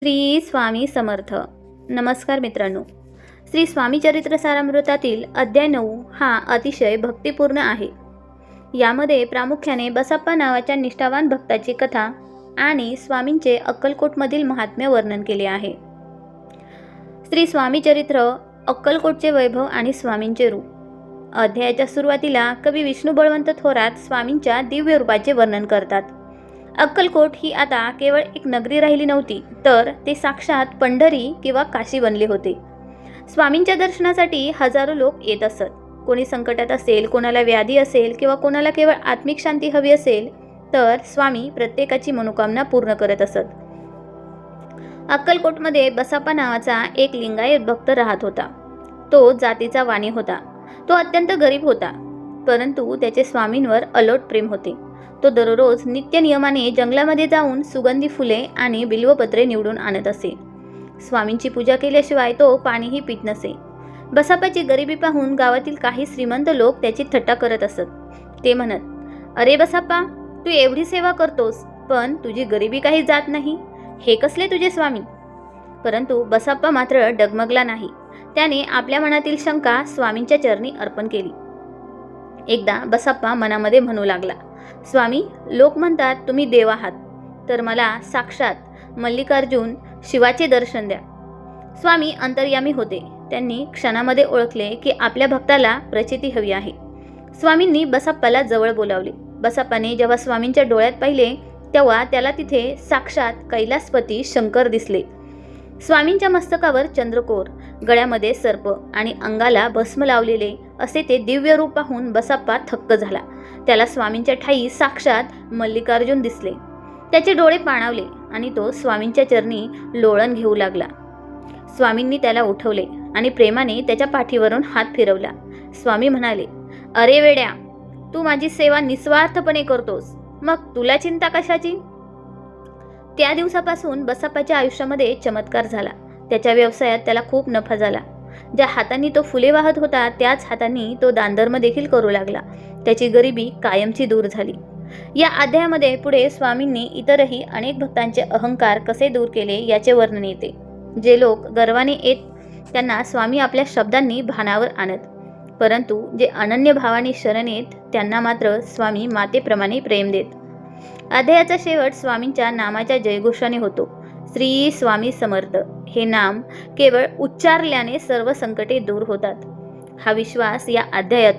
श्री स्वामी समर्थ. नमस्कार मित्रांनो. श्री स्वामी चरित्र सारामृतातील अध्याय 9 हा अतिशय भक्तिपूर्ण आहे. यामध्ये प्रामुख्याने बसप्पा नावाच्या निष्ठावान भक्ताची कथा आणि स्वामींचे अक्कलकोटमधील महात्म्य वर्णन केले आहे. श्री स्वामी चरित्र, अक्कलकोटचे वैभव आणि स्वामींचे रूप. अध्यायाच्या सुरुवातीला कवी विष्णू बळवंत थोरात स्वामींच्या दिव्य रूपाचे वर्णन करतात. अक्कलकोट ही आता केवळ एक नगरी राहिली नव्हती, तर ते साक्षात पंढरी किंवा काशी बनले होते. स्वामींच्या दर्शनासाठी हजारो लोक येत असत. कोणी संकटात असेल, कोणाला व्याधी असेल किंवा कोणाला केवळ आत्मिक शांती हवी असेल, तर स्वामी प्रत्येकाची मनोकामना पूर्ण करत असत. अक्कलकोटमध्ये बसप्पा नावाचा एक लिंगायत भक्त राहत होता. तो जातीचा वाणी होता. तो अत्यंत गरीब होता, परंतु त्याचे स्वामींवर अलोट प्रेम होते. तो दररोज नित्य नियमाने जंगलामध्ये जाऊन सुगंधी फुले आणि बिल्वपत्रे निवडून आणत असे. स्वामींची पूजा केल्याशिवाय तो पाणीही पित नसे. बसप्पाची गरिबी पाहून गावातील काही श्रीमंत लोक त्याची थट्टा करत असत. ते म्हणत, "अरे बसप्पा, तू एवढी सेवा करतोस, पण तुझी गरिबी काही जात नाही. हे कसले तुझे स्वामी?" परंतु बसप्पा मात्र डगमगला नाही. त्याने आपल्या मनातील शंका स्वामींच्या चरणी अर्पण केली. एकदा बसप्पा मनामध्ये म्हणू लागला, "स्वामी, लोक म्हणतात तुम्ही देव आहात, तर मला साक्षात मल्लिकार्जुन शिवाचे दर्शन द्या." स्वामी अंतर्यामी होते. त्यांनी क्षणामध्ये ओळखले की आपल्या भक्ताला प्रचिती हवी आहे. स्वामींनी बसप्पाला जवळ बोलावले. बसप्पाने जेव्हा स्वामींच्या डोळ्यात पाहिले, तेव्हा त्याला तिथे साक्षात कैलासपती शंकर दिसले. स्वामींच्या मस्तकावर चंद्रकोर, गळ्यामध्ये सर्प आणि अंगाला भस्म लावलेले असे ते दिव्य रूप पाहून बसप्पा थक्क झाला. त्याला स्वामींच्या ठाई साक्षात मल्लिकार्जुन दिसले. त्याचे डोळे पाणावले आणि तो स्वामींच्या चरणी लोळण घेऊ लागला. स्वामींनी त्याला उठवले आणि प्रेमाने त्याच्या पाठीवरून हात फिरवला. स्वामी म्हणाले, "अरे वेड्या, तू माझी सेवा निस्वार्थपणे करतोस, मग तुला चिंता कशाची?" त्या दिवसापासून बसप्पाच्या आयुष्यामध्ये चमत्कार झाला. त्याच्या व्यवसायात त्याला खूप नफा झाला. ज्या हातांनी तो फुले वाहत होता, त्याच हातांनी तो दानधर्म देखील करू लागला. त्याची गरिबी कायमची दूर झाली. या अध्यायामध्ये पुढे स्वामींनी इतरही अनेक भक्तांचे अहंकार कसे दूर केले याचे वर्णन येते. जे लोक गर्वाने येत, त्यांना स्वामी आपल्या शब्दांनी भानावर आणत, परंतु जे अनन्य भावाने शरण येत, त्यांना मात्र स्वामी मातेप्रमाणे प्रेम देत. अध्यायाचा शेवट स्वामींच्या नामाच्या जयघोषाने होतो. श्री स्वामी समर्थ हे नाम केवळ उच्चारल्याने सर्व संकटे दूर होतात. हा विश्वास या अध्यायातून